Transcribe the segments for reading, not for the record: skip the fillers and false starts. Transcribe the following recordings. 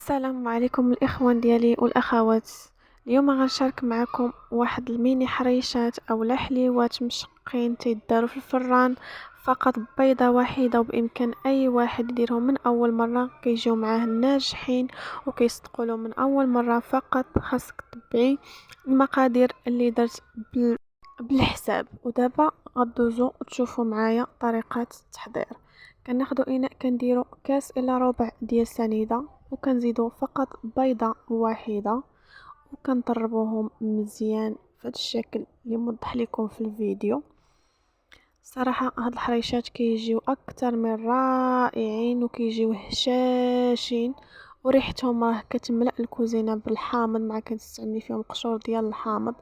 السلام عليكم الإخوان ديالي والأخوات. اليوم غنشارك معكم واحد الميني حريشات أو حليوات مشقين تيداروا في الفران. فقط بيضة واحدة، وبإمكان أي واحد يديرهم من أول مرة كيجيو معاه ناجحين وكيصدقوا من أول مرة. فقط خاصك تبعي المقادير اللي درت بالحساب. ودابا غدوزو وتشوفوا معايا طريقة التحضير. كناخدو اناء كنديرو كاس الا ربع ديال سنيده، وكنزيدو فقط بيضه واحده، وكنطربوهم مزيان بهذا الشكل اللي موضح لكم في الفيديو. صراحه هاد الحريشات كيجيو اكثر من رائعين وكيجيو هشاشين، وريحتهم راه كتملا الكوزينه بالحامض، مع كتستعملي فيهم قشور ديال الحامض.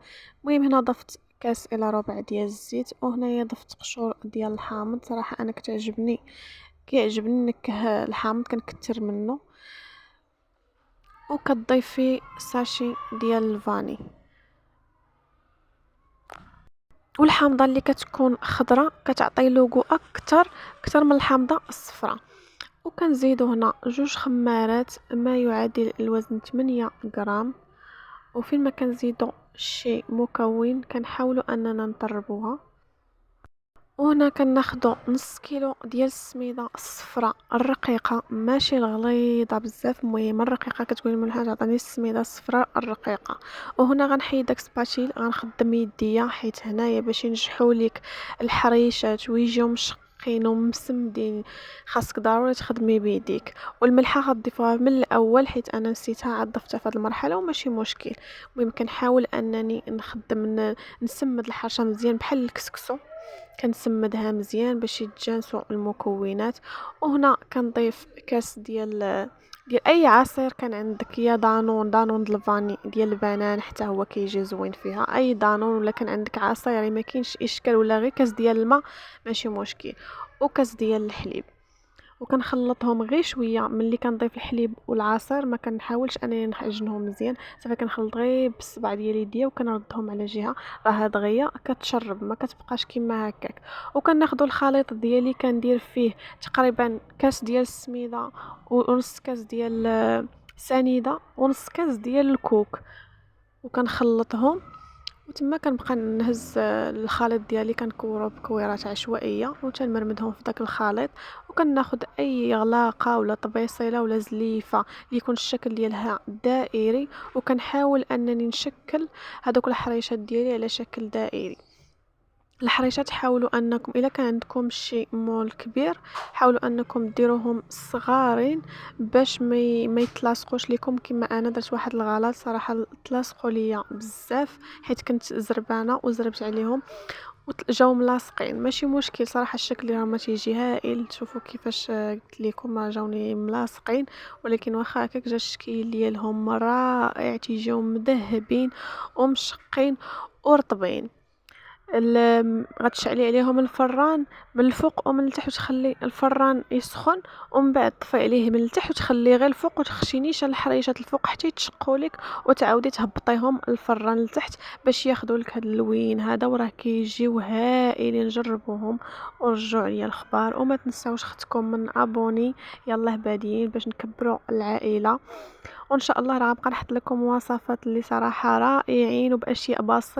المهم هنا ضفت كاس الى ربع ديال الزيت، وهنايا ضفت قشور ديال الحامض. صراحه انا كيعجبني نكه الحامض كنكتر منه. وكتضيفي ساشي ديال الفاني، والحامضه اللي كتكون خضراء كتعطي لوغو اكثر من الحامضه الصفراء. وكنزيدو هنا 2 خمارات ما يعادل الوزن 8 غرام. وفين ما كنزيدو شي مكون كنحاولوا اننا نطربوها. وهنا كناخدو نص كيلو ديال السميده الصفراء الرقيقه، ماشي الغليظه بزاف، المهم الرقيقه. كتقولي من الحاجه عطاني السميده الصفراء الرقيقه. وهنا غنحيد داك سباتيل، غنخدم يديا حيت هنايا باش ينجحوا ليك الحريشات ويجيو مشقين ومسمدين خاصك ضروري تخدمي بيديك. والملحه غتضيفوها من الاول حيت انا نسيتها، عاد ضفتها في هذه المرحله وماشي مشكل. المهم كنحاول انني نسمد الحرشه مزيان بحال الكسكسو، كنسمدها مزيان باش يتجانسوا المكونات. وهنا كنضيف كاس ديال اي عصير كان عندك، يا دانون د الفاني ديال البنان حتى هو كيجي زوين فيها، اي دانون. ولا كان عندك عصير ما كاينش اشكال، ولا غير كاس ديال الماء ماشي مشكل. وكاس ديال الحليب، وكنخلطهم غير شويه. ملي كنضيف الحليب والعصير ما كنحاولش انني نعجنهم مزيان، صافي كنخلط غير بالصبع ديال يديا وكنردهم على جهه، راه دغيا كتشرب ما كتبقاش كيما هكاك. وكناخذوا الخليط ديالي كندير فيه تقريبا كاس ديال السميده، ونص كاس ديال سنيده، ونص كاس ديال الكوك، وكنخلطهم. وتما كنبقى نهز الخليط ديالي كنكورو بكويرات عشوائيه وتنمرمدهم في داك الخليط. وكناخد اي غلاقه ولا طبيصيله ولا زليفه اللي يكون الشكل ديالها دائري، وكنحاول انني نشكل هذوك الحريشات ديالي على شكل دائري. الحريشات حاولوا انكم اذا كان عندكم شي مول كبير حاولوا انكم ديروهم صغارين باش ما يتلاصقوش لكم. كما انا درت واحد الغلط صراحه، تلاصقوا ليا بزاف حيت كنت زربانه وزربت عليهم وجاو ملاصقين. ماشي مشكل صراحه، الشكل راه ما تيجي هائل. تشوفوا كيفاش قلت لكم راه جاوني ملاصقين، ولكن واخا هكاك جا الشكل ديالهم رائع، تيجيو مذهبين ومشقين ورطبين. غتشعلي عليهم الفران من الفوق ومن التحت، وتخلي الفران يسخن، ومن بعد طفي عليه من التحت وتخليه غير الفوق، وتخشينيش الحريشات الفوق حتى يتشقوا لك، وتعاودي تهبطيهم الفران لتحت باش ياخذوا لك هذا اللوين هذا. وراه كيجيو هائلين، جربوهم ورجعوا لي الخبار. وما تنساوش اختكم من ابوني. يلا بادين باش نكبروا العائله، وان شاء الله راه غنبقى نحط لكم وصفات اللي صراحه رائعين وباشياء بسيطه.